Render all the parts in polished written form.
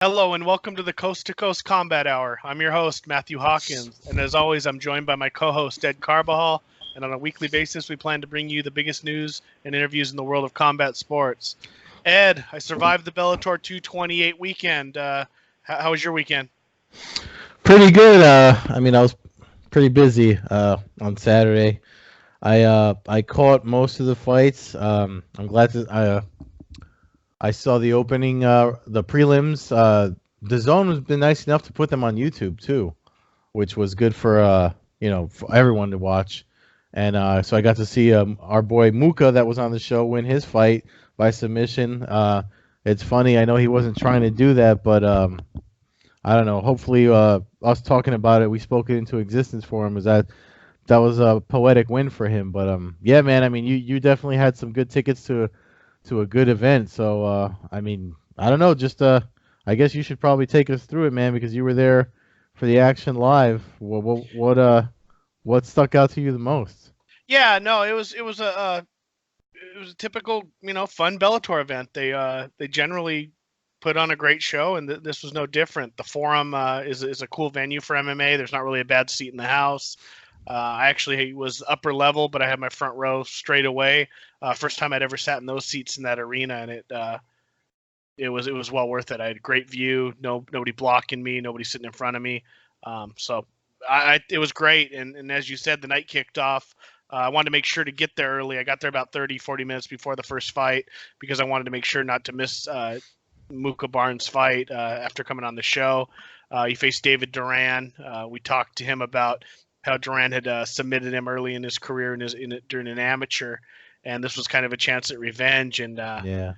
Hello and welcome to the Coast-to-Coast Combat Hour. I'm your host, Matthew Hawkins, and as always, I'm joined by my co-host, Ed Carbajal, and on a weekly basis, we plan to bring you the biggest news and interviews in the world of combat sports. Ed, I survived the Bellator 228 weekend. How was your weekend? Pretty good. I was pretty busy on Saturday. I caught most of the fights. I'm glad to I saw the opening, the prelims. The zone has been nice enough to put them on YouTube too, which was good for for everyone to watch. And so I got to see our boy Muka that was on the show win his fight by submission. It's funny. I know he wasn't trying to do that, but I don't know. Hopefully, us talking about it, we spoke it into existence for him. Is that was a poetic win for him? But yeah, man. I mean, you definitely had some good tickets to a good event. So I mean, I don't know. Just I guess you should probably take us through it, man, because you were there for the action live. What stuck out to you the most? Yeah, no, it was a typical fun Bellator event. They generally put on a great show, and this was no different. The Forum is a cool venue for MMA. There's not really a bad seat in the house. I actually was upper level, but I had my front row straight away. First time I'd ever sat in those seats in that arena, and it was well worth it. I had a great view, nobody blocking me, nobody sitting in front of me. So it was great. And as you said, the night kicked off. I wanted to make sure to get there early. I got there about 30, 40 minutes before the first fight because I wanted to make sure not to miss Muka Barnes' fight after coming on the show. He faced David Duran. We talked to him about how Duran had submitted him early in his career during an amateur, and this was kind of a chance at revenge. And Yeah.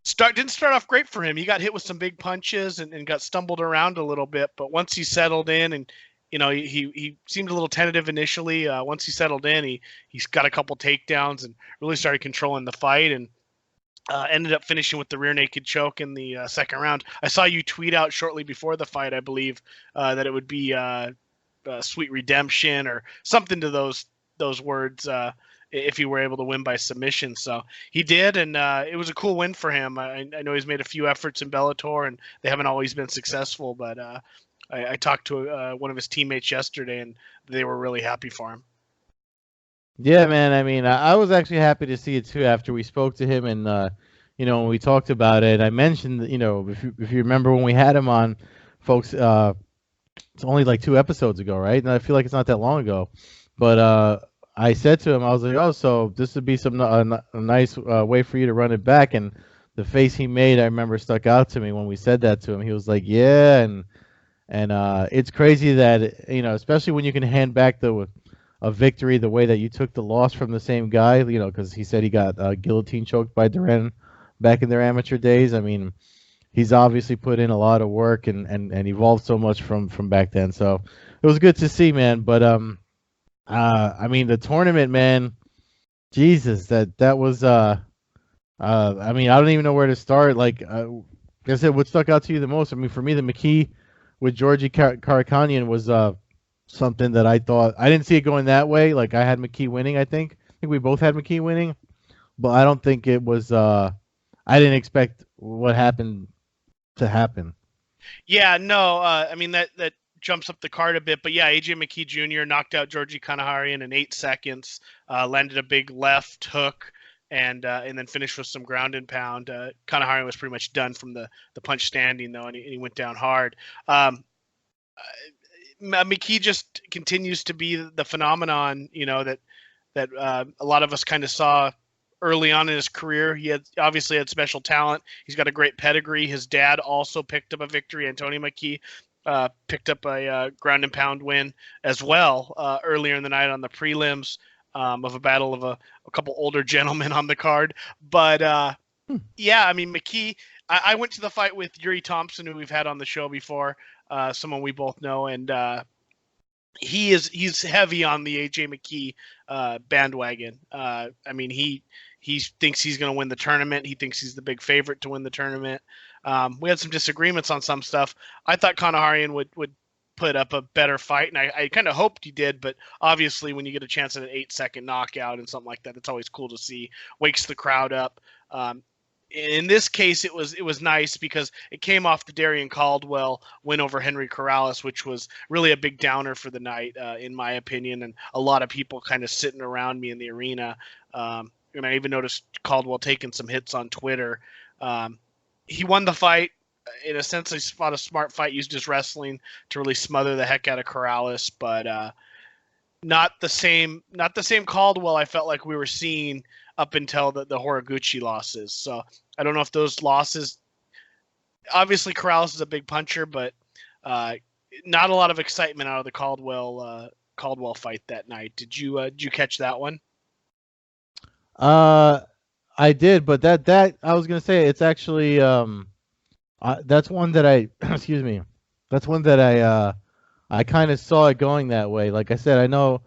didn't start off great for him. He got hit with some big punches and got stumbled around a little bit, but once he settled in and he seemed a little tentative initially. Once he settled in, he's got a couple takedowns and really started controlling the fight and ended up finishing with the rear naked choke in the second round. I saw you tweet out shortly before the fight, I believe, that it would be sweet redemption or something to those words. If he were able to win by submission, so he did, and it was a cool win for him. I know he's made a few efforts in Bellator, and they haven't always been successful, but I talked to one of his teammates yesterday, and they were really happy for him. Yeah, man. I mean, I was actually happy to see it too after we spoke to him and when we talked about it. I mentioned, if you remember when we had him on, folks, it's only like 2 episodes ago, right? And I feel like it's not that long ago. But I said to him, I was like, "Oh, so this would be a nice way for you to run it back." And the face he made, I remember, stuck out to me when we said that to him. He was like, "Yeah," and it's crazy that especially when you can hand back a victory the way that you took the loss from the same guy, because he said he got guillotine choked by Duran back in their amateur days. I mean, he's obviously put in a lot of work and evolved so much from back then. So it was good to see, man. But I mean, the tournament, man, Jesus, that was I mean, I don't even know where to start. Like I said, what stuck out to you the most? I mean, for me, the McKee with Georgie Karakhanyan was something that I thought I didn't see it going that way. Like I had McKee winning. I think we both had McKee winning, but I don't think it was. I didn't expect what happened to happen. Yeah, no, I mean that jumps up the card a bit, but yeah, AJ McKee Jr. knocked out Georgie Kanaharian in 8 seconds, landed a big left hook, and then finished with some ground and pound. Kanaharian was pretty much done from the punch standing though, and he went down hard. McKee just continues to be the phenomenon, that a lot of us kind of saw early on in his career. He obviously had special talent. He's got a great pedigree. His dad also picked up a victory. Antonio McKee picked up a ground and pound win as well earlier in the night on the prelims of a battle of a couple older gentlemen on the card. But yeah, I mean, McKee, I went to the fight with Yuri Thompson, who we've had on the show before, someone we both know, and he's heavy on the AJ McKee bandwagon. I mean, he thinks he's going to win the tournament. He thinks he's the big favorite to win the tournament. We had some disagreements on some stuff. I thought Kanaharian would put up a better fight, and I kind of hoped he did, but obviously when you get a chance at an 8-second knockout and something like that, it's always cool to see. Wakes the crowd up. in this case, it was nice because it came off the Darian Caldwell win over Henry Corrales, which was really a big downer for the night, in my opinion, and a lot of people kind of sitting around me in the arena. And I even noticed Caldwell taking some hits on Twitter. He won the fight. In a sense, he fought a smart fight, used his wrestling to really smother the heck out of Corrales, but not the same Caldwell I felt like we were seeing up until the Horiguchi losses. So I don't know if those losses. Obviously, Corrales is a big puncher, but not a lot of excitement out of the Caldwell fight that night. Did you catch that one? I did, but that I was gonna say it's actually that's one that I excuse me. That's one that I kind of saw it going that way. Like I said, I know,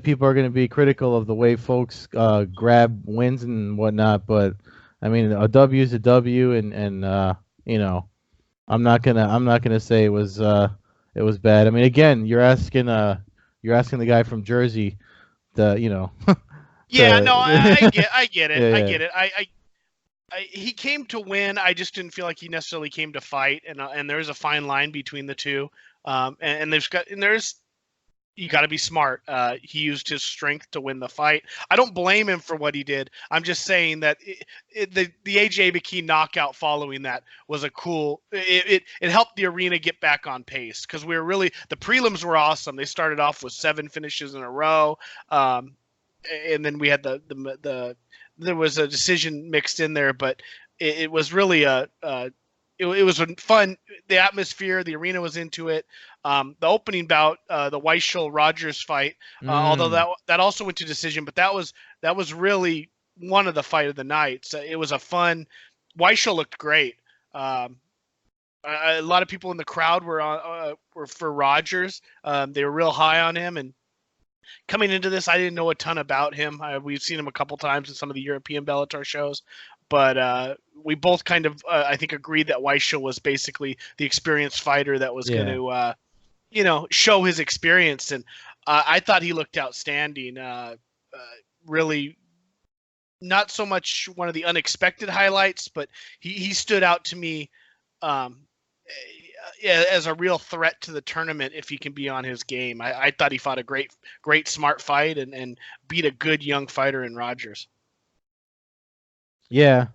people are going to be critical of the way folks grab wins and whatnot, but I mean, a W is a W, and I'm not gonna say it was bad. I mean, again, you're asking the guy from Jersey, Yeah, to, no, I get it. Yeah, I yeah. get it. He came to win. I just didn't feel like he necessarily came to fight, and there's a fine line between the two. There's you got to be smart. He used his strength to win the fight. I don't blame him for what he did. I'm just saying that the AJ McKee knockout following that was a cool. It helped the arena get back on pace because we were really the prelims were awesome. They started off with 7 finishes in a row, and then we had there was a decision mixed in there, but it was really it was fun. The atmosphere, the arena was into it. The opening bout, the Weichel Rogers fight, although that also went to decision, but that was really one of the fight of the night. So it was a fun. Weichel looked great. A lot of people in the crowd were for Rogers. They were real high on him, and coming into this, I didn't know a ton about him. We've seen him a couple times in some of the European Bellator shows, but we both kind of, I think, agreed that Weichel was basically the experienced fighter that was going to, show his experience. And I thought he looked outstanding. Really, not so much one of the unexpected highlights, but he stood out to me as a real threat to the tournament if he can be on his game. I thought he fought a great, smart fight and beat a good young fighter in Rogers. Yeah.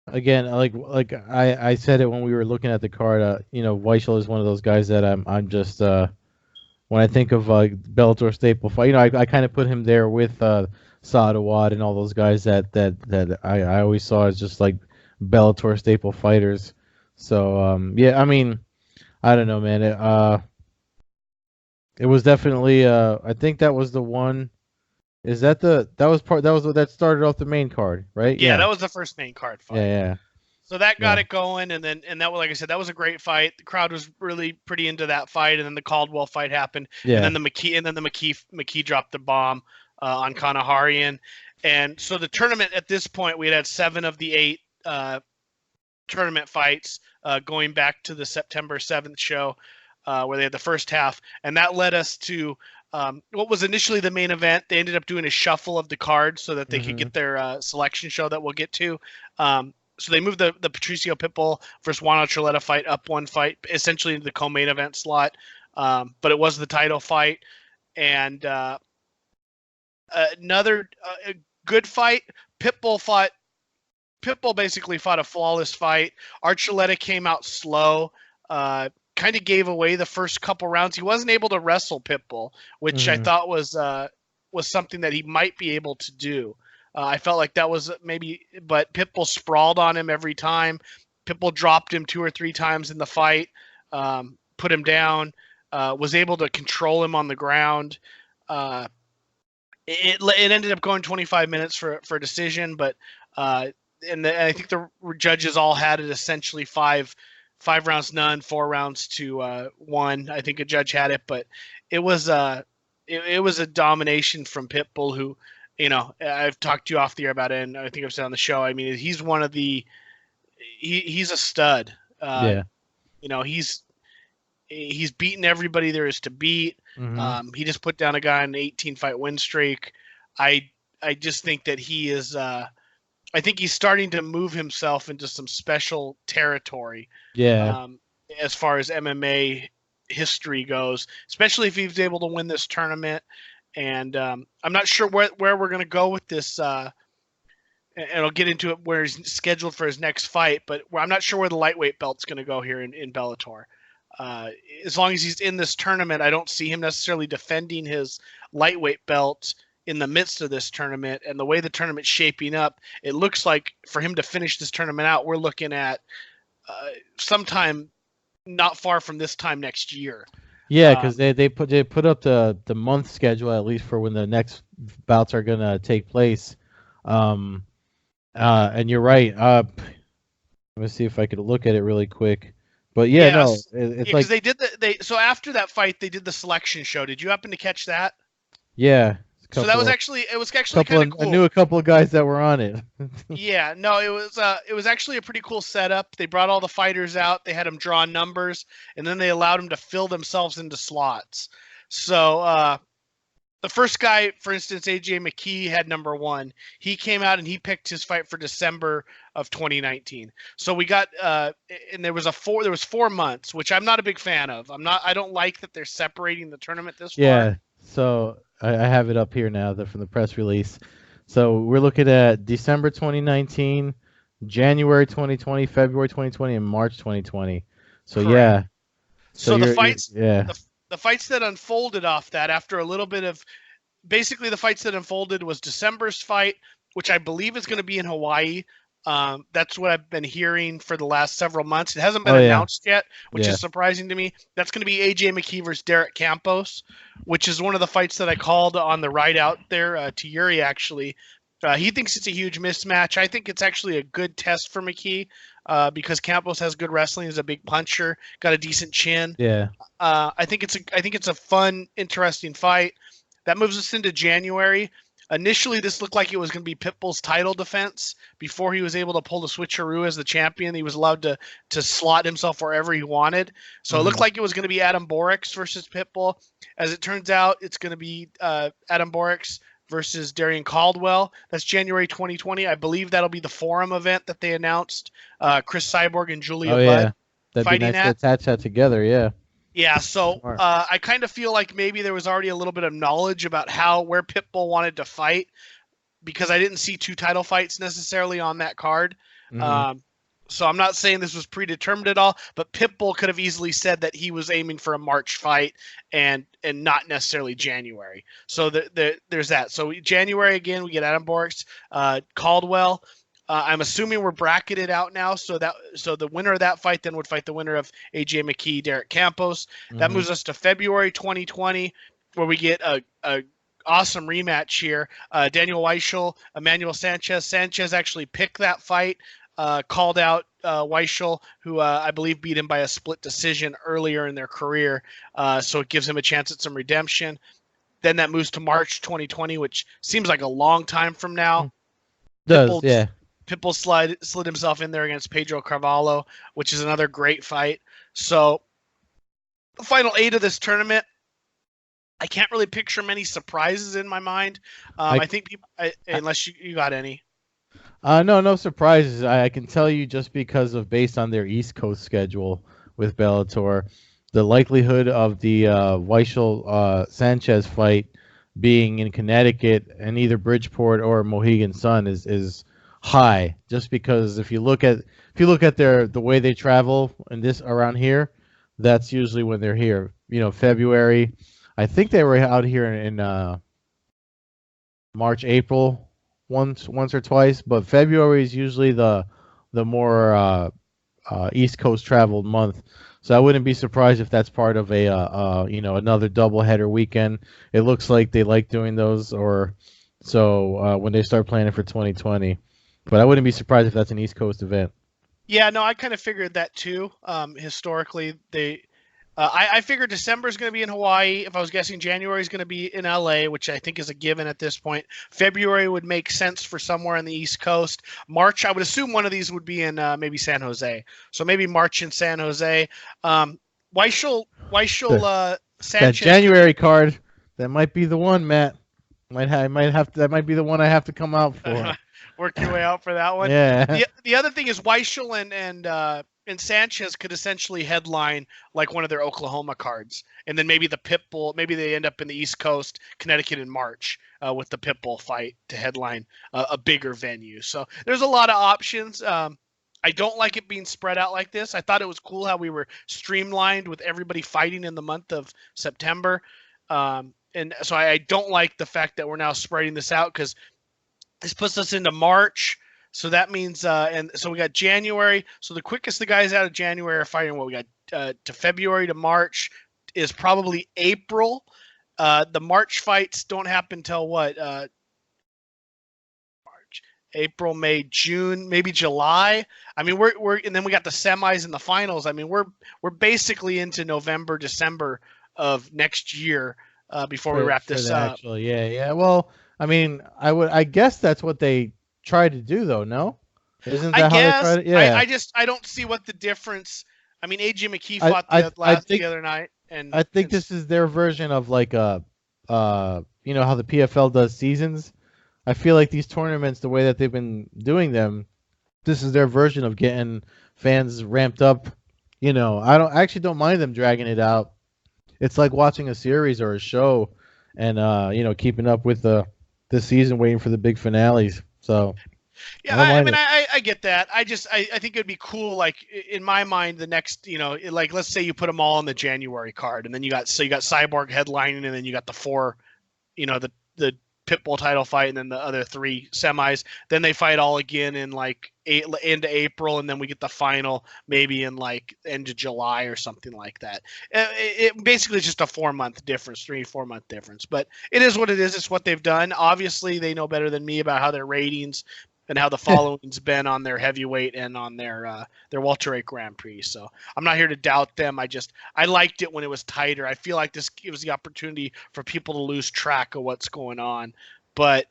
Again, like I said it when we were looking at the card. Weichel is one of those guys that I'm just when I think of Bellator staple fight, I kind of put him there with Sadawad and all those guys that I always saw as just like Bellator staple fighters. So yeah, I mean, I don't know, man. It was definitely I think that was the one. Is that that started off the main card, right? Yeah, that was the first main card fight. Yeah. So that got it going, and that was, like I said, that was a great fight. The crowd was really pretty into that fight, and then the Caldwell fight happened, and then the McKee dropped the bomb on Kanaharian, and so the tournament at this point we had 7 of the 8 tournament fights going back to the September 7th show where they had the first half, and that led us to what was initially the main event. They ended up doing a shuffle of the cards so that they could get their selection show that we'll get to. So they moved the Patricio Pitbull versus Juan Archuleta fight up one fight, essentially into the co-main event slot. But it was the title fight. And another good fight. Pitbull basically fought a flawless fight. Archuleta came out slow. Kind of gave away the first couple rounds. He wasn't able to wrestle Pitbull, which I thought was something that he might be able to do. I felt like that was but Pitbull sprawled on him every time. Pitbull dropped him 2 or 3 times in the fight, put him down, was able to control him on the ground. It ended up going 25 minutes for a decision, but I think the judges all had it essentially 5 rounds none, 4 rounds to 1. I think a judge had it, but it was a domination from Pitbull, who, I've talked to you off the air about it, and I think I've said on the show. I mean, he's one of the he's a stud. He's beaten everybody there is to beat. He just put down a guy on an 18 fight win streak. I just think that he is. I I think he's starting to move himself into some special territory. Yeah. As far as MMA history goes, especially if he's able to win this tournament. And I'm not sure where we're going to go with this. And I'll get into it where he's scheduled for his next fight, but I'm not sure where the lightweight belt's going to go here in Bellator. As long as he's in this tournament, I don't see him necessarily defending his lightweight belt in the midst of this tournament. And the way the tournament's shaping up, it looks like for him to finish this tournament out, we're looking at sometime not far from this time next year. Yeah, because they put up the month schedule, at least for when the next bouts are gonna take place. And you're right. Let me see if I could look at it really quick. But yeah, no, it's like they did so after that fight they did the selection show. Did you happen to catch that? Yeah. So that was actually kind of cool. I knew a couple of guys that were on it. Yeah, no, it was actually a pretty cool setup. They brought all the fighters out. They had them draw numbers, and then they allowed them to fill themselves into slots. So the first guy, for instance, AJ McKee had number 1. He came out and he picked his fight for December of 2019. So we got and there was 4 months, which I'm not a big fan of. I don't like that they're separating the tournament this far. Yeah. So I have it up here now from the press release. So we're looking at December 2019, January 2020, February 2020, and March 2020. So correct. Yeah. So the fights, the fights that unfolded off that after a little bit of, basically the fights that unfolded was December's fight, which I believe is going to be in Hawaii. That's what I've been hearing for the last several months. It hasn't been announced yet, which is surprising to me. That's going to be AJ McKee versus Derek Campos, which is one of the fights that I called on the ride out there to Yuri, actually. He thinks it's a huge mismatch. I think it's actually a good test for McKee because Campos has good wrestling. He's a big puncher, got a decent chin. Yeah. I think it's a fun, interesting fight. That moves us into January. Initially, this looked like it was going to be Pitbull's title defense before he was able to pull the switcheroo as the champion. He was allowed to slot himself wherever he wanted. So It looked like it was going to be Adam Borics versus Pitbull. As it turns out, it's going to be Adam Borics versus Darian Caldwell. That's January 2020. I believe that'll be the Forum event that they announced. Chris Cyborg and Julia Budd that'd be nice to attach that together. Yeah. Yeah, so I kind of feel like maybe there was already a little bit of knowledge about where Pitbull wanted to fight because I didn't see 2 title fights necessarily on that card. So I'm not saying this was predetermined at all, but Pitbull could have easily said that he was aiming for a March fight and not necessarily January. So there's that. So January, again, we get Adam Borics, Caldwell. I'm assuming we're bracketed out now, so the winner of that fight then would fight the winner of AJ McKee, Derek Campos. That moves us to February 2020, where we get a awesome rematch here. Daniel Weichel, Emmanuel Sanchez. Sanchez actually picked that fight, called out Weichel, who I believe beat him by a split decision earlier in their career. So it gives him a chance at some redemption. Then that moves to March 2020, which seems like a long time from now. Pitbull slid himself in there against Pedro Carvalho, which is another great fight. So the final 8 of this tournament, I can't really picture many surprises in my mind. I think people, unless you got any. No surprises. I can tell you just because of based on their East Coast schedule with Bellator, the likelihood of the Weichel Sanchez fight being in Connecticut and either Bridgeport or Mohegan Sun is high, just because if you look at the way they travel and this around here, that's usually when they're here. February. I think they were out here in March, April, once or twice, but February is usually the more East Coast traveled month. So I wouldn't be surprised if that's part of another doubleheader weekend. It looks like they like doing those, or so when they start planning for 2020. But I wouldn't be surprised if that's an East Coast event. Yeah, no, I kind of figured that too. Historically, I figured December is going to be in Hawaii. If I was guessing, January is going to be in LA, which I think is a given at this point. February would make sense for somewhere on the East Coast. March, I would assume one of these would be in maybe San Jose. So maybe March in San Jose. Weichel, Sanchez. That January card, that might be the one, Matt. That might be the one I have to come out for. Work your way out for that one. Yeah. The other thing is Weichel and Sanchez could essentially headline like one of their Oklahoma cards, and then maybe the Pitbull. Maybe they end up in the East Coast, Connecticut in March with the Pitbull fight to headline a bigger venue. So there's a lot of options. I don't like it being spread out like this. I thought it was cool how we were streamlined with everybody fighting in the month of September. And so I don't like the fact that we're now spreading this out because this puts us into March. So that means, and so we got January. So the quickest the guys out of January are fighting. What we got to February to March is probably April. The March fights don't happen till what? March, April, May, June, maybe July. I mean, we're and then we got the semis and the finals. I mean, we're basically into November, December of next year before we wrap this up. Actually, yeah. Well, I mean, I guess that's what they try to do, though. No, isn't that how they try to? Yeah. I don't see what the difference. I mean, AJ McKee fought the other night, and I think this is their version of like you know how the PFL does seasons. I feel like these tournaments, the way that they've been doing them, this is their version of getting fans ramped up. You know, I actually don't mind them dragging it out. It's like watching a series or a show, and you know, keeping up with the season, waiting for the big finales. So yeah, I mean, I get that. I think it'd be cool. Like in my mind, the next, you know, like let's say you put them all on the January card, and then you got Cyborg headlining, and then you got the four, you know, the Pitbull title fight, and then the other three semis. Then they fight all again in like into April, and then we get the final maybe in like end of July or something like that. It basically is just a 4-month difference, 3-4 month difference. But it is what it is. It's what they've done. Obviously, they know better than me about how their ratings and how the following's been on their heavyweight and on their welterweight Grand Prix. So I'm not here to doubt them. I liked it when it was tighter. I feel like this gives the opportunity for people to lose track of what's going on. But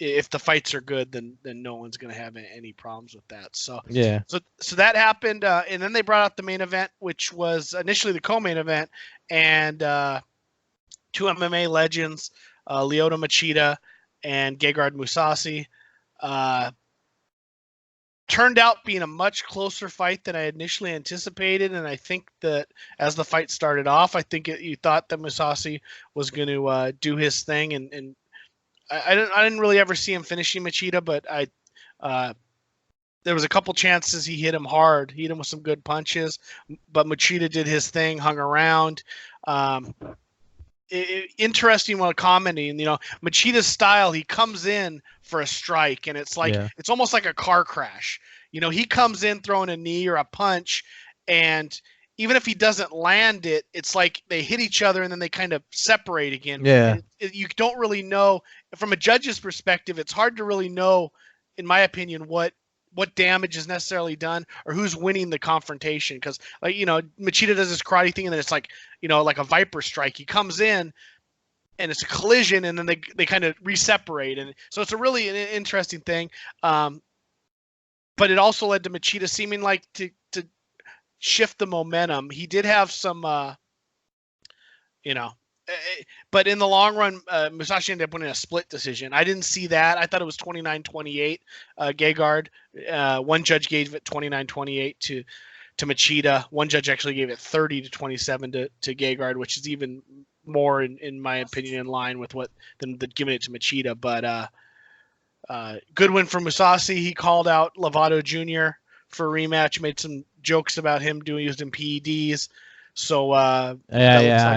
if the fights are good, then no one's going to have any problems with that. So yeah. So that happened, and then they brought out the main event, which was initially the co-main event, and two MMA legends, Lyoto Machida and Gegard Mousasi. Turned out being a much closer fight than I initially anticipated, and I think that as the fight started off, I think you thought that Mousasi was going to do his thing, and I didn't really ever see him finishing Machida, but there was a couple chances he hit him hard. He hit him with some good punches, but Machida did his thing, hung around. Interesting while commenting, you know, Machida's style, he comes in for a strike, and it's like it's almost like a car crash. You know, he comes in throwing a knee or a punch, and even if he doesn't land it, it's like they hit each other and then they kind of separate again. Yeah. You don't really know. From a judge's perspective, it's hard to really know, in my opinion, what damage is necessarily done or who's winning the confrontation. Because, like, you know, Machida does this karate thing, and then it's like, you know, like a viper strike. He comes in, and it's a collision, and then they kind of re-separate. And so it's a really an interesting thing. But it also led to Machida seeming like to shift the momentum. He did have some, you know, but in the long run, Musashi ended up winning a split decision. I didn't see that. I thought it was 29-28. Gegard, one judge gave it 29-28 to Machida. One judge actually gave it 30-27 to Gegard, which is even more, in my opinion, in line with than giving it to Machida. But good win for Mousasi. He called out Lovato Jr. for a rematch, made some jokes about him using PEDs. So I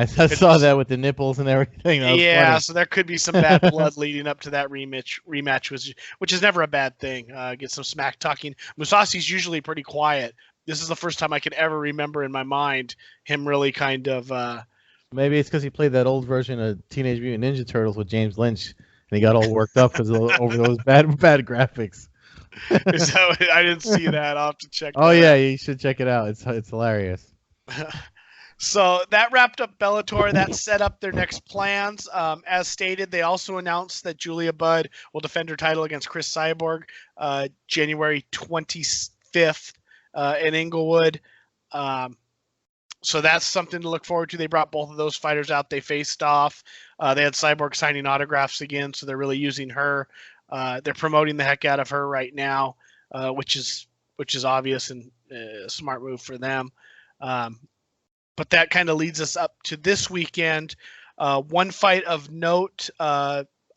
saw that with the nipples and everything. Yeah, so there could be some bad blood leading up to that rematch, which is never a bad thing. Get some smack talking. Musasi's usually pretty quiet. This is the first time I can ever remember in my mind him really kind of. Maybe it's because he played that old version of Teenage Mutant Ninja Turtles with James Lynch, and he got all worked up because over those bad graphics. So I didn't see that. I'll have to check. Oh yeah, you should check it out. It's hilarious. So that wrapped up Bellator. That set up their next plans. As stated, they also announced that Julia Budd will defend her title against Chris Cyborg January 25th in Inglewood. So that's something to look forward to. They brought both of those fighters out. They faced off. They had Cyborg signing autographs again, so they're really using her. They're promoting the heck out of her right now, which is obvious and a smart move for them. But that kind of leads us up to this weekend. One fight of note,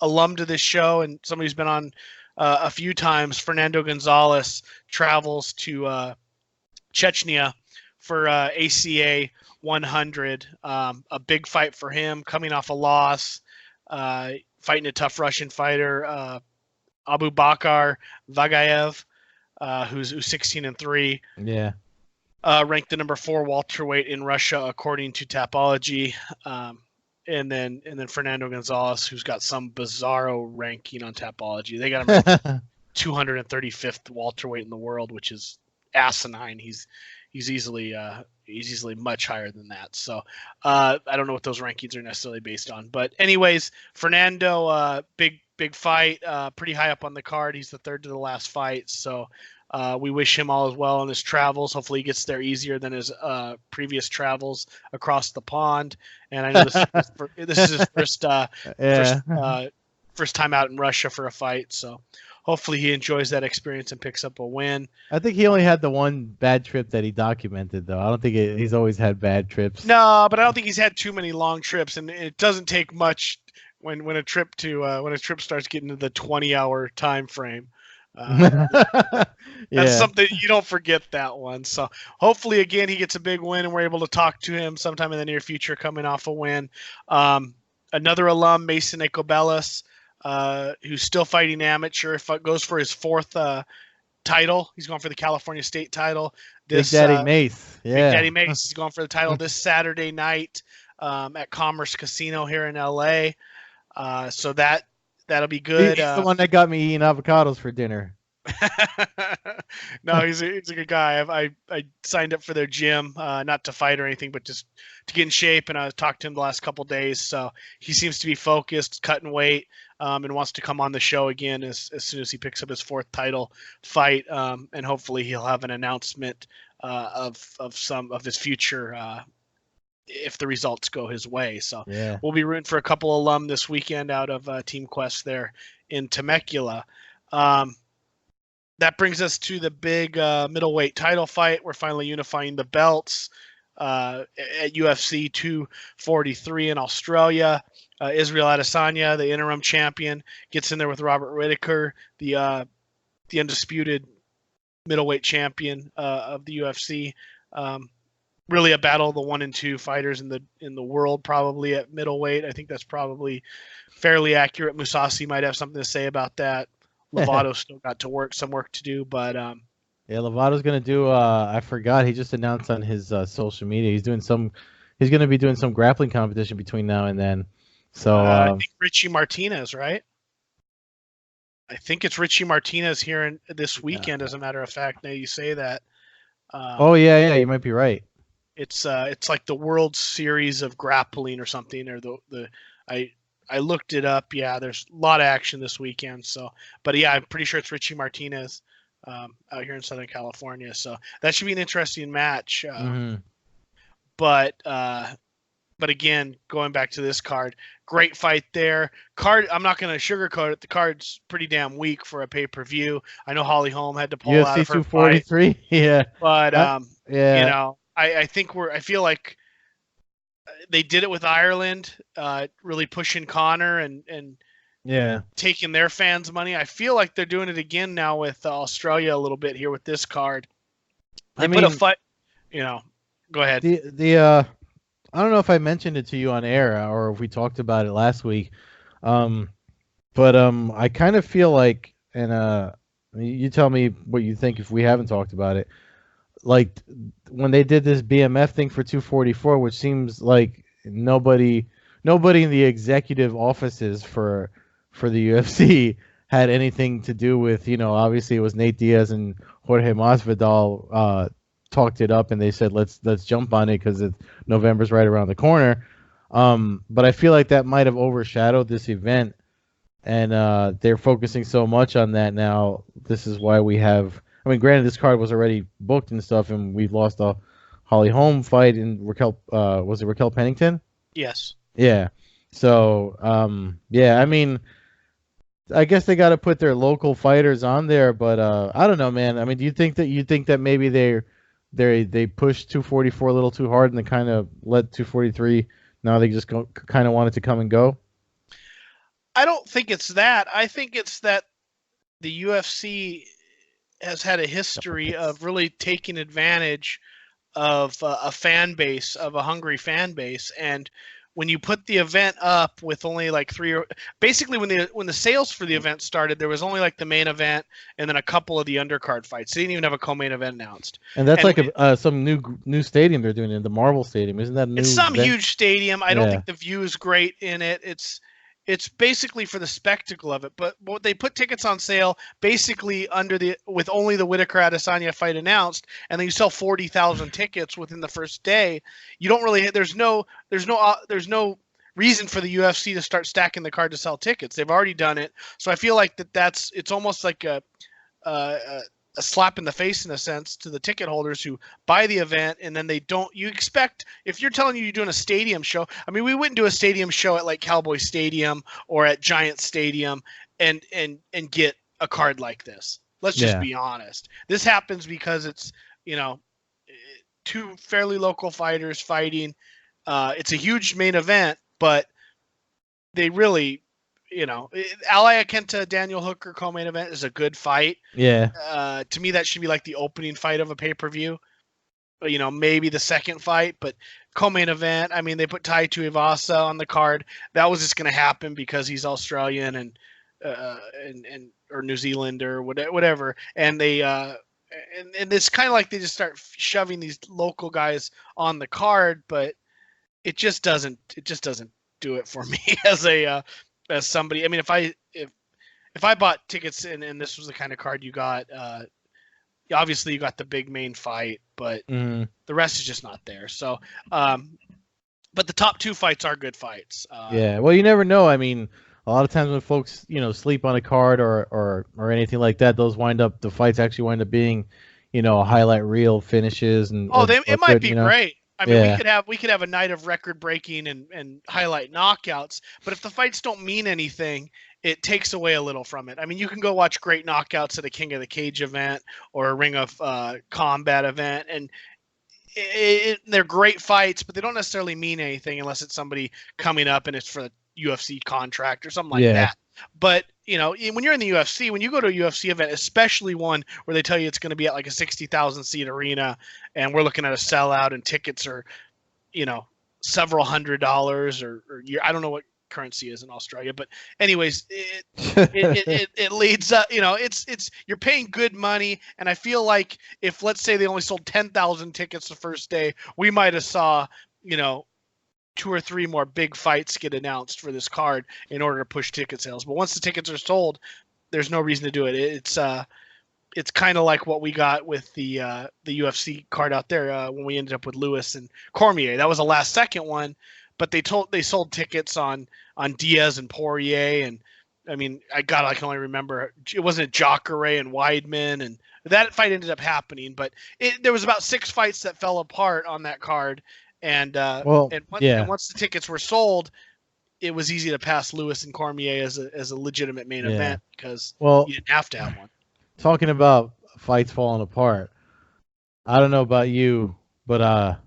alum to this show and somebody who's been on a few times, Fernando Gonzalez travels to Chechnya for ACA 100. A big fight for him, coming off a loss, fighting a tough Russian fighter, Abu Bakar Vagayev, who's 16-3. Yeah. Ranked the number 4 welterweight in Russia according to Tapology. And then Fernando Gonzalez, who's got some bizarro ranking on Tapology. They got him 235th welterweight in the world, which is asinine. He's easily much higher than that. So I don't know what those rankings are necessarily based on. But anyways, Fernando, big fight, pretty high up on the card. He's the third to the last fight. So we wish him all as well in his travels. Hopefully he gets there easier than his previous travels across the pond. And I know this is his first time out in Russia for a fight. So hopefully he enjoys that experience and picks up a win. I think he only had the one bad trip that he documented, though. I don't think he's always had bad trips. No, but I don't think he's had too many long trips, and it doesn't take much when a trip starts getting to the 20-hour time frame. That's something you don't forget, that one. So hopefully again he gets a big win and we're able to talk to him sometime in the near future coming off a win. Another alum, Mason Ecobelis, who's still fighting amateur, goes for his 4th title. He's going for the California State title. Big Daddy Mace. Yeah. Big Daddy Mace is going for the title this Saturday night at Commerce Casino here in LA. So that'll be good. He's the one that got me eating avocados for dinner. No, he's a good guy. I signed up for their gym, not to fight or anything, but just to get in shape. And I talked to him the last couple of days, so he seems to be focused, cutting weight, and wants to come on the show again as soon as he picks up his 4th title fight. And hopefully he'll have an announcement of some of his future if the results go his way. So yeah, we'll be rooting for a couple alum this weekend out of Team Quest there in Temecula. That brings us to the big middleweight title fight. We're finally unifying the belts at UFC 243 in Australia. Israel Adesanya, the interim champion, gets in there with Robert Whittaker, the undisputed middleweight champion of the UFC. Really a battle of the 1 and 2 fighters in the world, probably at middleweight. I think that's probably fairly accurate. Mousasi might have something to say about that. Lovato still got some work to do, but yeah, Lovato's gonna do. I forgot. He just announced on his social media he's gonna be doing some grappling competition between now and then. So I think Richie Martinez, right? I think it's Richie Martinez here this weekend. As a matter of fact, now you say that. Oh yeah, you might be right. It's like the World Series of Grappling or something, or I looked it up. Yeah, there's a lot of action this weekend. So, but yeah, I'm pretty sure it's Richie Martinez out here in Southern California. So that should be an interesting match. But again, going back to this card, great fight there. I'm not going to sugarcoat it. The card's pretty damn weak for a pay-per-view. I know Holly Holm had to pull UFC out of her 243. Fight, yeah. But yeah. You know, I think I feel like they did it with Ireland, really pushing Connor and yeah, taking their fans' money. I feel like they're doing it again now with Australia a little bit here with this card. They put a fight, go ahead. I don't know if I mentioned it to you on air or if we talked about it last week, but I kind of feel like, and you tell me what you think if we haven't talked about it, like when they did this BMF thing for 244, which seems like nobody in the executive offices for the UFC had anything to do with, obviously it was Nate Diaz and Jorge Masvidal talked it up and they said let's jump on it because November's right around the corner. But I feel like that might have overshadowed this event, and they're focusing so much on that now. This is why we have. I mean, granted, this card was already booked and stuff, and we've lost a Holly Holm fight in Raquel. Was it Raquel Pennington? Yes. Yeah. So, yeah. I mean, I guess they got to put their local fighters on there, but I don't know, man. I mean, do you think that maybe they pushed 244 a little too hard and they kind of let 243? Now they just kind of want it to come and go. I don't think it's that. I think it's that the UFC has had a history of really taking advantage of a fan base, of a hungry fan base, and when you put the event up with only like basically when the sales for the event started, there was only like the main event and then a couple of the undercard fights. They didn't even have a co-main event announced. And that's like some new stadium they're doing in the Marvel Stadium, isn't that new? It's some huge stadium. I don't think the view is great in it. It's basically for the spectacle of it. But they put tickets on sale basically with only the Whitaker Adesanya fight announced, and then you sell 40,000 tickets within the first day. You don't really there's no reason for the UFC to start stacking the card to sell tickets. They've already done it. So I feel like it's almost like a slap in the face in a sense to the ticket holders who buy the event, and then you expect, if you're telling you're doing a stadium show, I mean, we wouldn't do a stadium show at like Cowboy Stadium or at Giant Stadium and get a card like this. Let's just be honest. This happens because it's, two fairly local fighters fighting. It's a huge main event, but they really, Alaya Kenta Daniel Hooker co-main event is a good fight. Yeah. To me, that should be like the opening fight of a pay-per-view. Maybe the second fight, but co-main event. I mean, they put Tai Tuivasa on the card. That was just going to happen because he's Australian and or New Zealand or whatever. And they and it's kind of like they just start shoving these local guys on the card, but it just doesn't do it for me as somebody. I mean, if I bought tickets and this was the kind of card you got, obviously you got the big main fight, but the rest is just not there. So, but the top two fights are good fights. Yeah. Well, you never know. I mean, a lot of times when folks, sleep on a card or anything like that, the fights actually wind up being, highlight reel finishes and. It might be great. I mean, we could have a night of record breaking and highlight knockouts, but if the fights don't mean anything, it takes away a little from it. I mean, you can go watch great knockouts at a King of the Cage event or a Ring of Combat event, and they're great fights, but they don't necessarily mean anything unless it's somebody coming up and it's for the UFC contract or something like that. But when you're in the UFC, when you go to a UFC event, especially one where they tell you it's going to be at like a 60,000 seat arena, and we're looking at a sellout, and tickets are, several $100s or I don't know what currency is in Australia, but anyways, it leads up. It's you're paying good money, and I feel like if, let's say, they only sold 10,000 tickets the first day, we might have saw 2 or 3 more big fights get announced for this card in order to push ticket sales. But once the tickets are sold, there's no reason to do it. It's kind of like what we got with the UFC card out there when we ended up with Lewis and Cormier. That was a last second one, but they sold tickets on Diaz and Poirier, and I mean, I can only remember, it wasn't Jacare and Weidman, and that fight ended up happening, but there was about 6 fights that fell apart on that card. And once the tickets were sold, it was easy to pass Lewis and Cormier as a legitimate main event because you didn't have to have one. Talking about fights falling apart, I don't know about you, but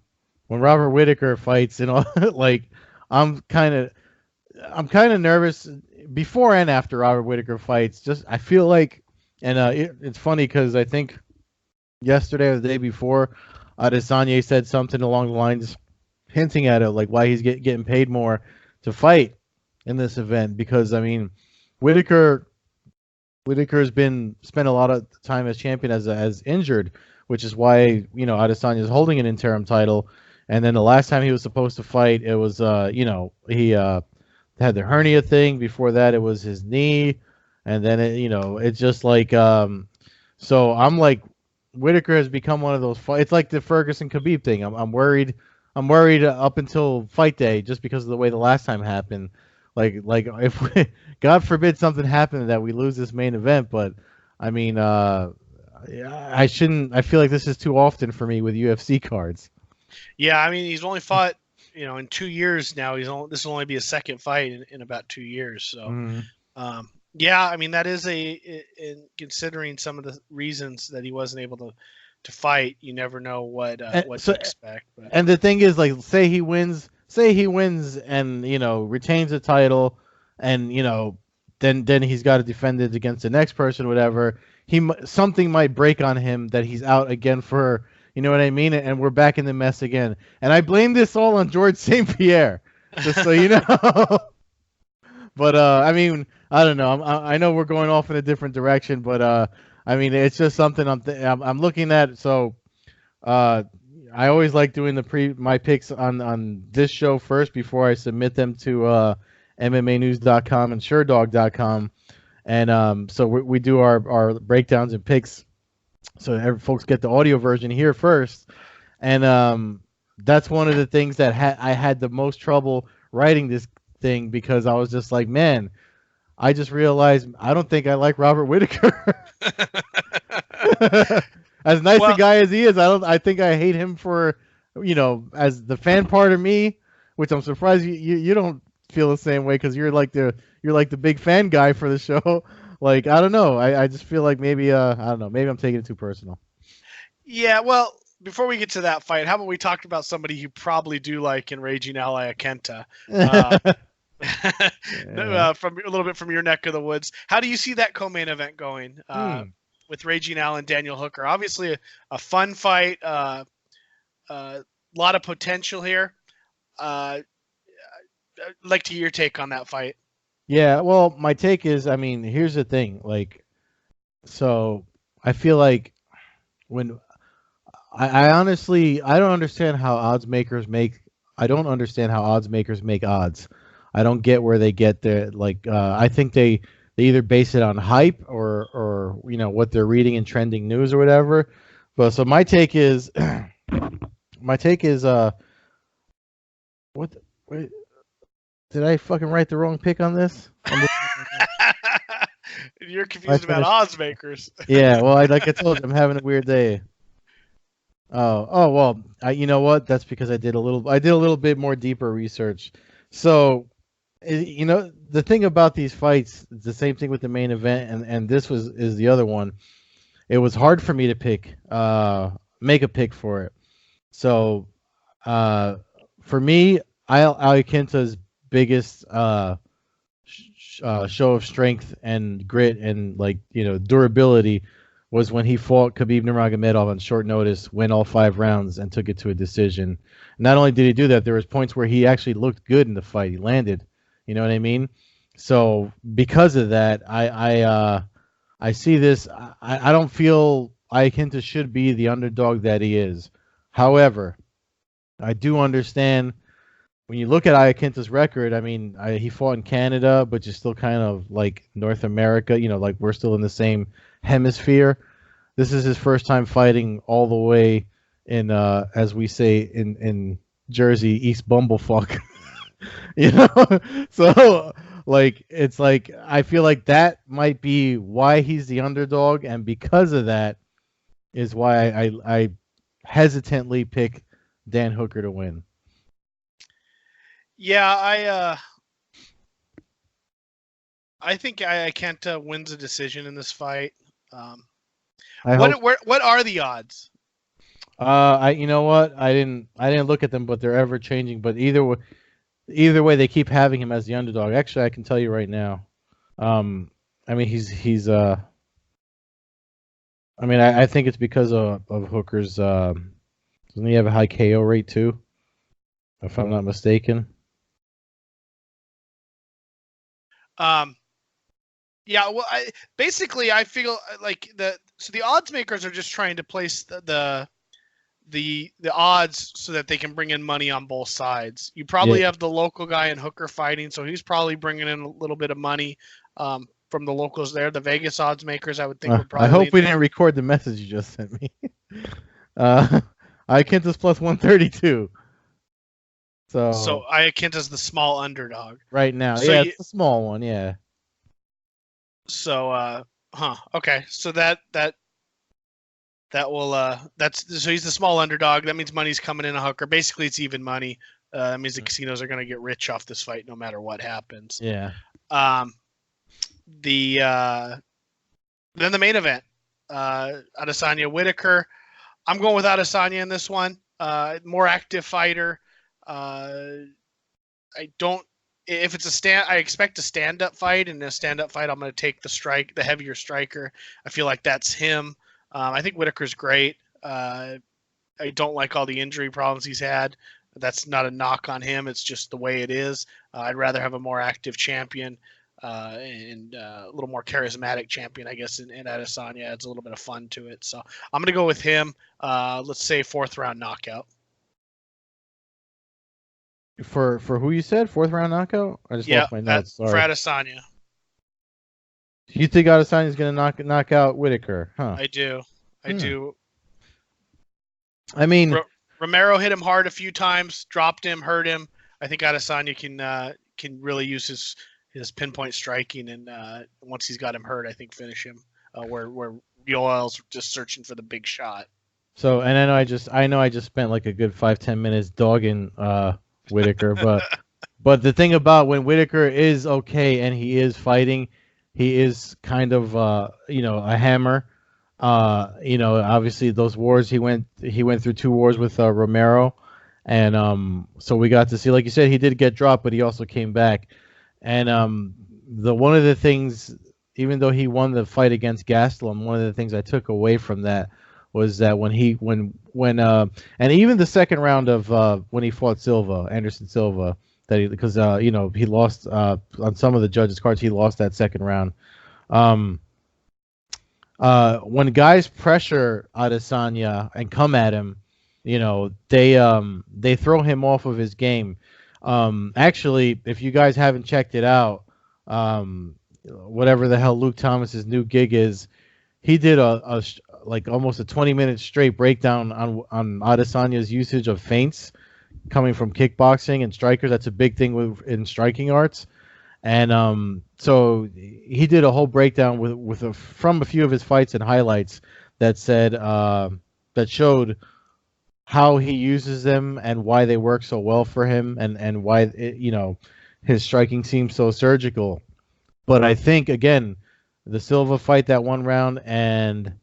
when Robert Whitaker fights, like I'm kind of nervous before and after Robert Whitaker fights. Just I feel like, and it's funny because I think yesterday or the day before, Adesanya said something along the lines hinting at it, like why he's getting paid more to fight in this event. Because I mean, Whitaker's spent a lot of time as champion as injured, which is why Adesanya is holding an interim title. And then the last time he was supposed to fight, it was he had the hernia thing. Before that, it was his knee, and then it's just like so I'm like, Whitaker has become one of those fights. It's like the Ferguson Khabib thing. I'm worried up until fight day just because of the way the last time happened. Like if God forbid something happened that we lose this main event, but I mean I shouldn't. I feel like this is too often for me with UFC cards. Yeah, I mean, he's only fought in 2 years now. This will only be his second fight in about 2 years. So Yeah, I mean that is in considering some of the reasons that he wasn't able to fight. You never know And what to so, expect. But and the thing is, like, say he wins, and retains the title, and then he's got to defend it against the next person, whatever. Something might break on him that he's out again for, you know what I mean, and we're back in the mess again. And I blame this all on George St. Pierre, just so you know. But I mean, I don't know. I know we're going off in a different direction, but I mean, it's just something I'm looking at. So uh, I always like doing my picks on this show first before I submit them to MMAnews.com and SureDog.com, and so we do our breakdowns and picks, so folks get the audio version here first, and that's one of the things that I had the most trouble writing this thing, because I was just like, man, I just realized I don't think I like Robert Whitaker. As nice a well, guy as he is, I think I hate him for, as the fan part of me, which I'm surprised you don't feel the same way, because you're like the big fan guy for the show. Like, I don't know. I just feel like maybe I don't know, maybe I'm taking it too personal. yeah. Well, before we get to that fight, how about we talk about somebody you probably do like in Raging Ally Akenta? Uh, Yeah. from a little bit from your neck of the woods. How do you see that co-main event going with Raging Al and Daniel Hooker? Obviously, a fun fight. A lot of potential here. I'd like to hear your take on that fight. Yeah, well, my take is, I mean, here's the thing. Like, so I feel like when I honestly, I don't understand how odds makers make. I don't understand how odds makers make odds. I don't get where they get their, like. I think they either base it on hype, or what they're reading in trending news or whatever. But so my take is, my take is what? Wait, did I fucking write the wrong pick on this? You're I confused about finished. odds makers. Yeah, well, like I told you, I'm having a weird day. Oh well, you know what? That's because I did a little bit more deeper research. So, the thing about these fights, it's the same thing with the main event, and this is the other one. It was hard for me to make a pick for it. So, uh, for me, Ali Quinta's biggest show of strength and grit and, like, durability was when he fought Khabib Nurmagomedov on short notice, went all 5 rounds, and took it to a decision. Not only did he do that, there was points where he actually looked good in the fight. He landed, you know what I mean? So because of that, I see this. I don't feel Iaquinta should be the underdog that he is. However, I do understand when you look at Iaquinta's record. I mean, he fought in Canada, but you're still kind of like North America. Like, we're still in the same hemisphere. This is his first time fighting all the way in, as we say in Jersey, East Bumblefuck. So, like, it's like, I feel like that might be why he's the underdog, and because of that is why I hesitantly pick Dan Hooker to win. Yeah, I think Kenta wins a decision in this fight. I hope. What are the odds? You know what? I didn't look at them, but they're ever changing. But either way, they keep having him as the underdog. Actually, I can tell you right now. I mean, he's I mean, I think it's because of Hooker's. Doesn't he have a high KO rate too? If I'm not mistaken. Yeah, well, I feel like the odds makers are just trying to place the odds so that they can bring in money on both sides. You probably Yeah. have the local guy in Hooker fighting, so he's probably bringing in a little bit of money from the locals there. The Vegas odds makers, I would think, would I probably hope we didn't record the message you just sent me. Iaquinta's plus 132. So Iaquinta's the small underdog right now, so yeah, it's a small one, yeah. Okay, so that will so he's the small underdog. That means money's coming in a Hooker. Basically, it's even money. That means the casinos are going to get rich off this fight no matter what happens. Yeah. The then the main event, Adesanya Whitaker. I'm going with Adesanya in this one. More active fighter. I don't. If it's a stand, I expect a stand-up fight. And in a stand-up fight, I'm going to take the heavier striker. I feel like that's him. I think Whitaker's great. I don't like all the injury problems he's had. That's not a knock on him. It's just the way it is. I'd rather have a more active champion and a little more charismatic champion, I guess, and Adesanya adds a little bit of fun to it. So I'm going to go with him. Let's say 4th round knockout. For who you said? 4th round knockout? I just lost my notes. Sorry. For Adesanya. You think Adesanya's going to knock out Whitaker? Huh? I do. I do. I mean, Romero hit him hard a few times, dropped him, hurt him. I think Adesanya can really use his pinpoint striking, and once he's got him hurt, I think finish him. Where Yoel's just searching for the big shot. So, and I know I just spent like a good 5-10 minutes dogging Whitaker, but the thing about when Whitaker is okay and he is fighting, he is kind of a hammer. Obviously those wars he went through 2 wars with Romero, and so we got to see, like you said, he did get dropped, but he also came back. And one of the things, even though he won the fight against Gastelum, one of the things I took away from that was that when and even the second round of when he fought Anderson Silva, that because he lost on some of the judges' cards, he lost that second round. When guys pressure Adesanya and come at him, they throw him off of his game. Actually, if you guys haven't checked it out, whatever the hell Luke Thomas's new gig is, he did like almost a 20-minute straight breakdown on Adesanya's usage of feints coming from kickboxing and strikers. That's a big thing in striking arts. And so he did a whole breakdown from a few of his fights and highlights that said that showed how he uses them and why they work so well for him, and why his striking seems so surgical. But I think again, the Silva fight, that 1 round, and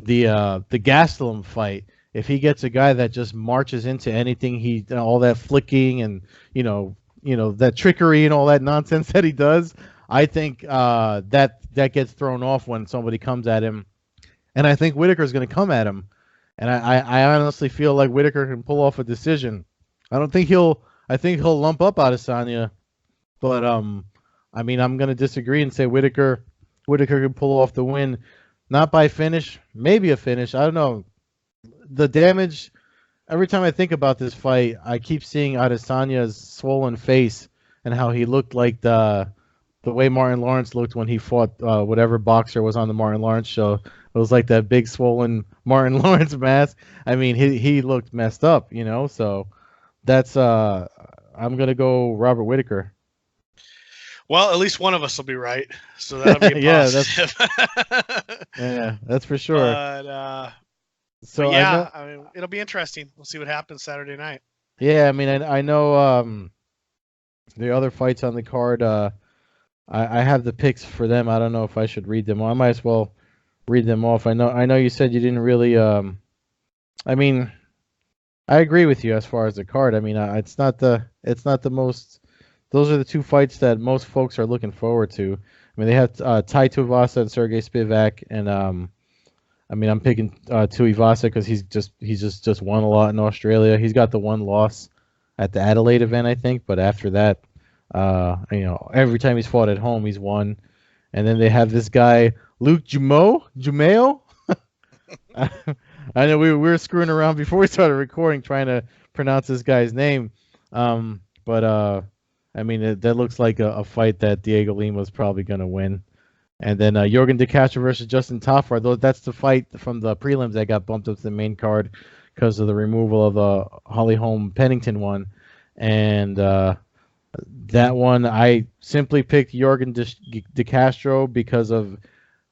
the Gastelum fight, if he gets a guy that just marches into anything, all that flicking and that trickery and all that nonsense that he does, I think that gets thrown off when somebody comes at him. And I think Whitaker's going to come at him. And I honestly feel like Whitaker can pull off a decision. I think he'll lump up Adesanya. But I mean, I'm going to disagree and say Whitaker can pull off the win. Not by finish, maybe a finish. I don't know. The damage, every time I think about this fight, I keep seeing Adesanya's swollen face and how he looked like the way Martin Lawrence looked when he fought whatever boxer was on the Martin Lawrence show. It was like that big swollen Martin Lawrence mask. I mean, he looked messed up, So that's I'm gonna go Robert Whitaker. Well, at least one of us will be right, so that'll be a positive. That's for sure. But I mean, it'll be interesting. We'll see what happens Saturday night. Yeah, I mean, I know the other fights on the card. I have the picks for them. I don't know if I should read them. I might as well read them off. I know you said you didn't really. I mean, I agree with you as far as the card. I mean, it's not the most. Those are the 2 fights that most folks are looking forward to. I mean, they have Tai Tuivasa and Sergey Spivak, and I mean, I'm picking Tuivasa because he's just won a lot in Australia. He's got the 1 loss at the Adelaide event, I think, but after that, every time he's fought at home, he's won. And then they have this guy Luke Jumeo. I know we were screwing around before we started recording trying to pronounce this guy's name, but I mean, that looks like a fight that Diego Lima's probably going to win. And then Jorgen De Castro versus Justin Toffar. That's the fight from the prelims that got bumped up to the main card because of the removal of the Holly Holm Pennington one. And that one, I simply picked Jorgen De Castro because of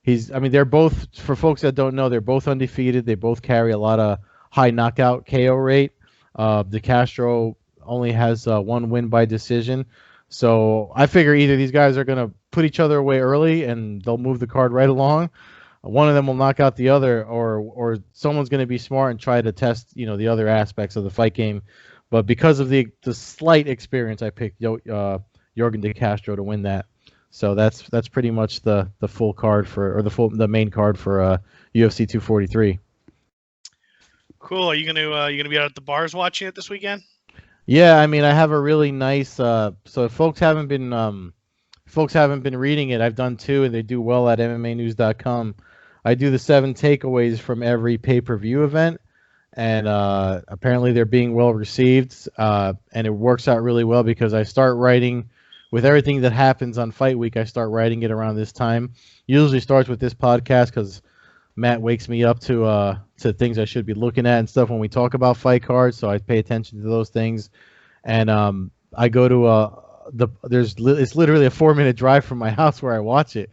they're both, for folks that don't know, they're both undefeated. They both carry a lot of high knockout KO rate. De Castro only has 1 win by decision. So I figure either these guys are going to put each other away early, and they'll move the card right along. One of them will knock out the other, or someone's going to be smart and try to test, the other aspects of the fight game. But because of the slight experience, I picked Jorgen De Castro to win that. So that's pretty much the full card the main card for UFC 243. Cool. Are you gonna be out at the bars watching it this weekend? Yeah, I mean, I have a really nice. So if folks haven't been reading it, I've done 2, and they do well at MMAnews.com. I do the 7 takeaways from every pay-per-view event, and apparently they're being well received, and it works out really well because I start writing with everything that happens on Fight Week. I start writing it around this time. Usually starts with this podcast because Matt wakes me up to things I should be looking at and stuff when we talk about fight cards, so I pay attention to those things. And I go to it's literally a 4-minute drive from my house where I watch it,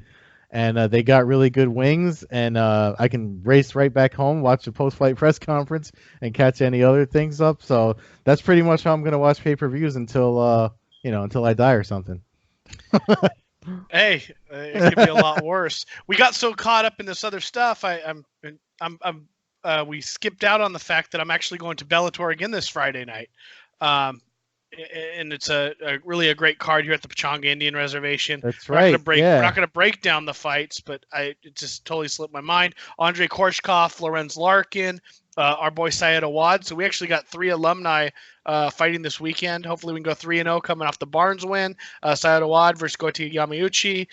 and they got really good wings, and I can race right back home, watch the post-fight press conference, and catch any other things up. So that's pretty much how I'm going to watch pay-per-views until I die or something. Hey, it could be a lot worse. We got so caught up in this other stuff. We skipped out on the fact that I'm actually going to Bellator again this Friday night. And it's really a great card here at the Pechanga Indian Reservation. That's right. We're not going to break down the fights, but it just totally slipped my mind. Andre Korshkov, Lorenz Larkin, our boy Syed Awad. So we actually got 3 alumni fighting this weekend. Hopefully we can go 3-0 coming off the Barnes win. Syed Awad versus Goiti Yamauchi,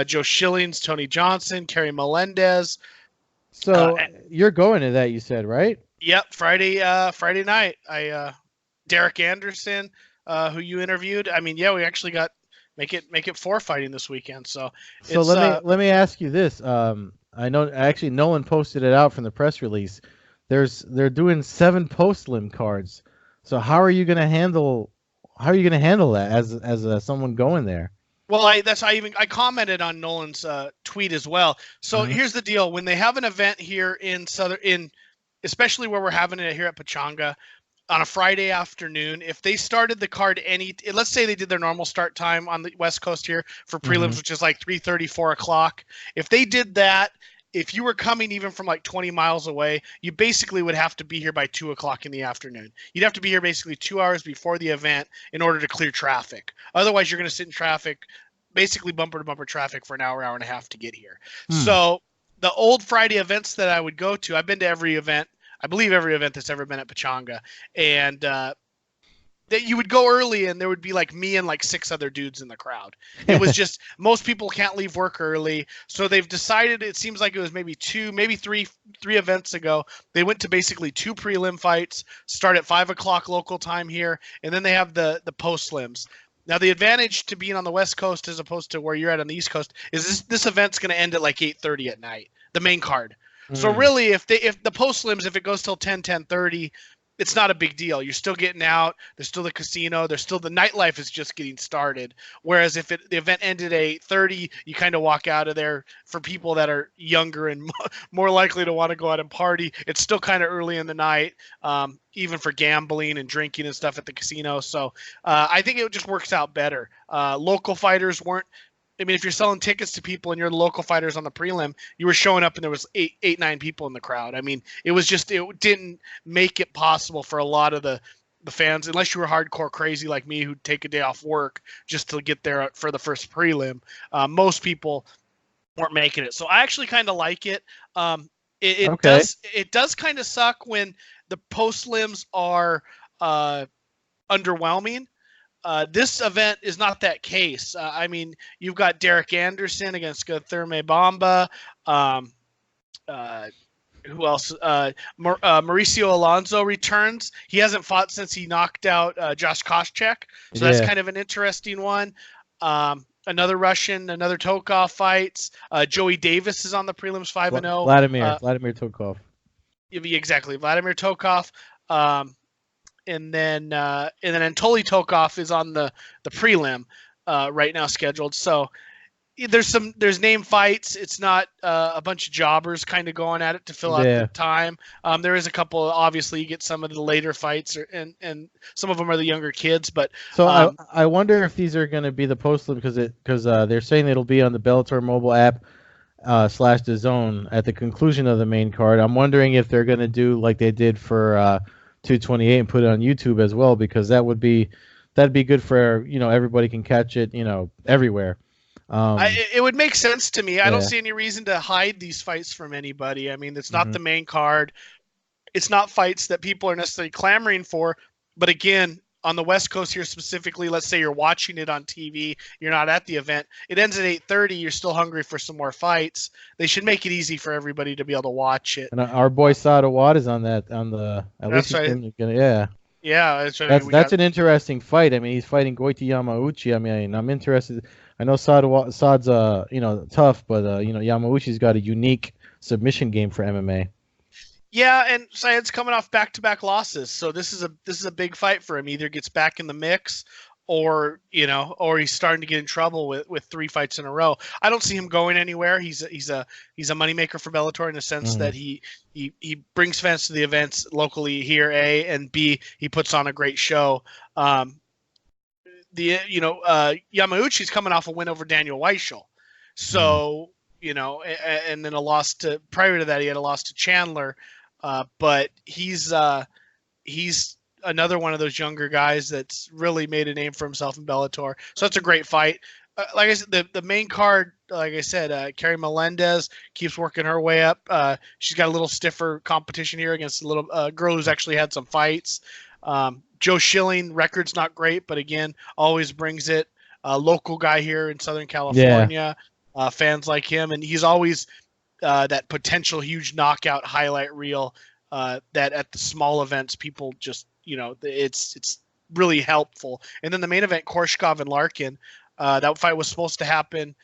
Joe Schillings, Tony Johnson, Kerry Melendez. So you're going to that, you said, right? Yep, Friday night. Derek Anderson, who you interviewed. I mean, yeah, we actually got make it 4 fighting this weekend. So let me ask you this. I know actually Nolan posted it out from the press release. They're doing 7 post-limb cards. So how are you going to handle that as someone going there? Well, I commented on Nolan's tweet as well. So Here's the deal: when they have an event here especially where we're having it here at Pechanga on a Friday afternoon, if they started the card let's say they did their normal start time on the West Coast here for prelims, which is like 3:30, 4 o'clock. If they did that, if you were coming even from like 20 miles away, you basically would have to be here by 2 o'clock in the afternoon. You'd have to be here basically 2 hours before the event in order to clear traffic. Otherwise, you're going to sit in traffic, basically bumper to bumper traffic for an hour and a half to get here. So the old Friday events that I would go to, I've been to every event. I believe every event that's ever been at Pechanga, and that you would go early and there would be like me and like 6 other dudes in the crowd. It was just most people can't leave work early, so they've decided. It seems like it was maybe 3 events ago. They went to basically 2 prelim fights, start at 5 o'clock local time here, and then they have the post limbs. Now the advantage to being on the West Coast as opposed to where you're at on the East Coast is this event's going to end at like 8:30 at night, the main card. So really, if the post limbs, if it goes till 10:30, it's not a big deal. You're still getting out. There's still the casino. There's still the nightlife is just getting started. Whereas if the event ended at 8:30, you kind of walk out of there. For people that are younger and more likely to want to go out and party, it's still kind of early in the night, even for gambling and drinking and stuff at the casino. So I think it just works out better. Local fighters weren't. I mean, if you're selling tickets to people and you're the local fighters on the prelim, you were showing up and there was 9 people in the crowd. I mean, it didn't make it possible for a lot of the fans, unless you were hardcore crazy like me who'd take a day off work just to get there for the first prelim. Most people weren't making it. So I actually kind of like it. It does kind of suck when the post limbs are underwhelming. This event is not that case. I mean, you've got Derek Anderson against Guilherme Bamba. Who else? Mauricio Alonso returns. He hasn't fought since he knocked out Josh Koscheck. So that's kind of an interesting one. Another Russian, another Tokov fights. Joey Davis is on the prelims 5-0. Vladimir Tokov. Exactly. Vladimir Tokov. And then Anatoly Tokov is on the prelim right now scheduled. So there's name fights. It's not a bunch of jobbers kind of going at it to fill out the Yeah. time. There is a couple. Obviously, you get some of the later fights, and some of them are the younger kids. But So I wonder if these are going to be the post because they're saying it'll be on the Bellator mobile app / the zone at the conclusion of the main card. I'm wondering if they're going to do like they did for 228 and put it on YouTube as well, because that'd be good for everybody can catch it everywhere. It would make sense to me. I don't Yeah. see any reason to hide these fights from anybody. I mean, it's not Mhm. the main card. It's not fights that people are necessarily clamoring for. But again, on the West Coast here specifically, let's say you're watching it on TV, you're not at the event. It ends at 8:30. You're still hungry for some more fights. They should make it easy for everybody to be able to watch it. And our boy Sada Watt is on that at least That's right. yeah. Yeah, that's right. That's an interesting fight. I mean, he's fighting Goiti Yamauchi. I mean, I'm interested. I know Sad's tough, but Yamauchi's got a unique submission game for MMA. Yeah, and Syed's coming off back-to-back losses, so this is a big fight for him. Either gets back in the mix, or he's starting to get in trouble with 3 fights in a row. I don't see him going anywhere. He's a moneymaker for Bellator in the sense that he brings fans to the events locally here, A, and B, he puts on a great show. Yamauchi's coming off a win over Daniel Weichel, so and then a loss to prior to that he had a loss to Chandler, but he's another one of those younger guys that's really made a name for himself in Bellator. So that's a great fight. Like I said, the main card, like I said, Carrie Melendez keeps working her way up. She's got a little stiffer competition here against a little girl who's actually had some fights. Joe Schilling, record's not great, but again, always brings it. Local guy here in Southern California. Yeah. Fans like him, and he's always that potential huge knockout highlight reel that at the small events people just it's really helpful. And then the main event, Korshkov and Larkin, that fight was supposed to happen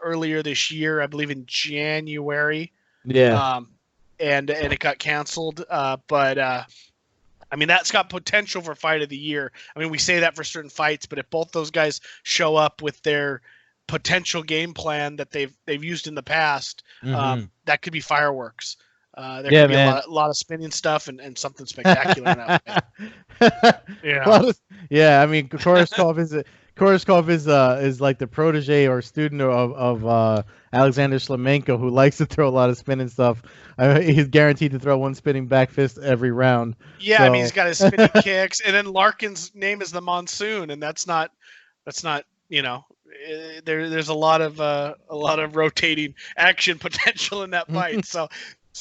earlier this year, I believe in January. Yeah. And it got canceled. But I mean, that's got potential for fight of the year. I mean, we say that for certain fights, but if both those guys show up with their potential game plan that they've used in the past, that could be fireworks. There could be a lot of spinning stuff and something spectacular in that fight. Yeah. I mean, Koreshkov is like the protege or student of Alexander Shlemenko, who likes to throw a lot of spinning stuff. He's guaranteed to throw one spinning back fist every round. Yeah, so. I mean, he's got his spinning kicks, and then Larkin's name is the Monsoon, and that's not there's a lot of rotating action potential in that fight. So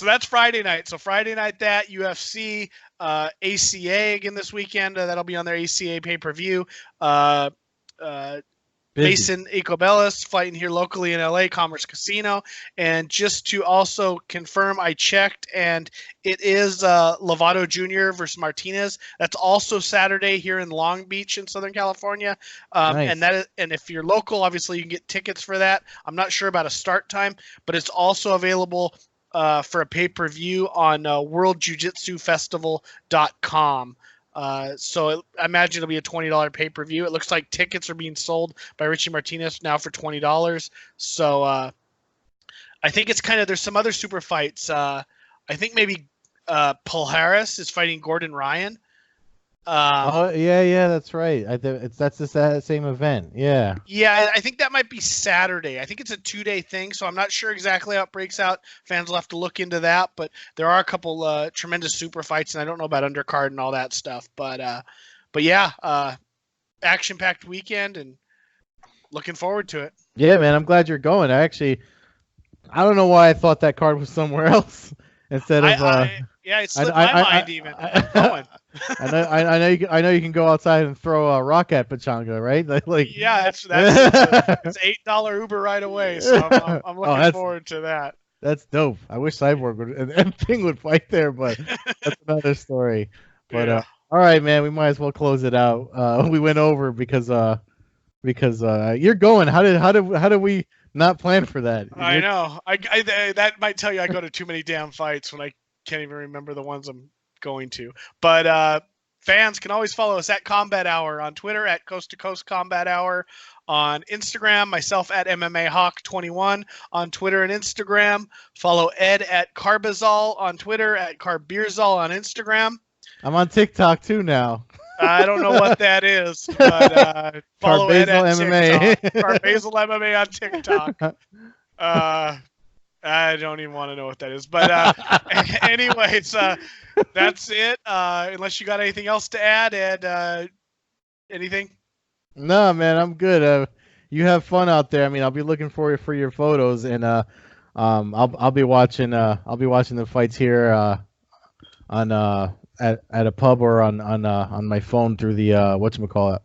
that's Friday night. So Friday night, that UFC, ACA again this weekend. That'll be on their ACA pay-per-view. Mason Ecobellis fighting here locally in LA, Commerce Casino. And just to also confirm, I checked, and it is Lovato Jr. versus Martinez. That's also Saturday here in Long Beach in Southern California. Nice. And if you're local, obviously you can get tickets for that. I'm not sure about a start time, but it's also available for a pay-per-view on worldjujitsufestival.com. So I imagine it'll be a $20 pay-per-view. It looks like tickets are being sold by Richie Martinez now for $20. So I think it's there's some other super fights. I think maybe Paul Harris is fighting Gordon Ryan. That's right. That's the same event. Yeah. Yeah, I think that might be Saturday. I think it's a 2-day thing, so I'm not sure exactly how it breaks out. Fans will have to look into that, but there are a couple tremendous super fights, and I don't know about undercard and all that stuff. But yeah, action-packed weekend, and looking forward to it. Yeah, man, I'm glad you're going. I don't know why I thought that card was somewhere else instead of. Yeah, it slipped my mind even. I'm going. I know you can go outside and throw a rock at Pachanga, right? Yeah, it's $8 Uber right away. So I'm looking forward to that. That's dope. I wish Cyborg and Thing would fight there, but that's another story. But all right, man, we might as well close it out. We went over because you're going. How did we not plan for that? I know. I that might tell you I go to too many damn fights when I can't even remember the ones I'm going to. But fans can always follow us at Combat Hour on Twitter, at Coast to Coast Combat Hour on Instagram, myself at MMA Hawk 21 on Twitter and Instagram. Follow Ed at Carbazol on Twitter, at Carbeerzol on Instagram. I'm on TikTok too now. I don't know what that is, but follow Ed at MMA. Carbazol MMA on TikTok. I don't even want to know what that is, but anyways, that's it. Unless you got anything else to add, Ed, anything? No, man, I'm good. You have fun out there. I mean, I'll be looking for your photos, and I'll be watching the fights here on at a pub or on my phone through the whatchamacallit,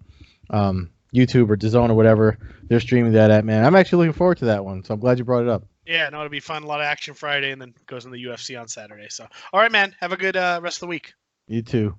YouTube or DAZN or whatever they're streaming that at. Man, I'm actually looking forward to that one, so I'm glad you brought it up. Yeah, no, it'll be fun. A lot of action Friday, and then goes in the UFC on Saturday. So, all right, man, have a good rest of the week. You too.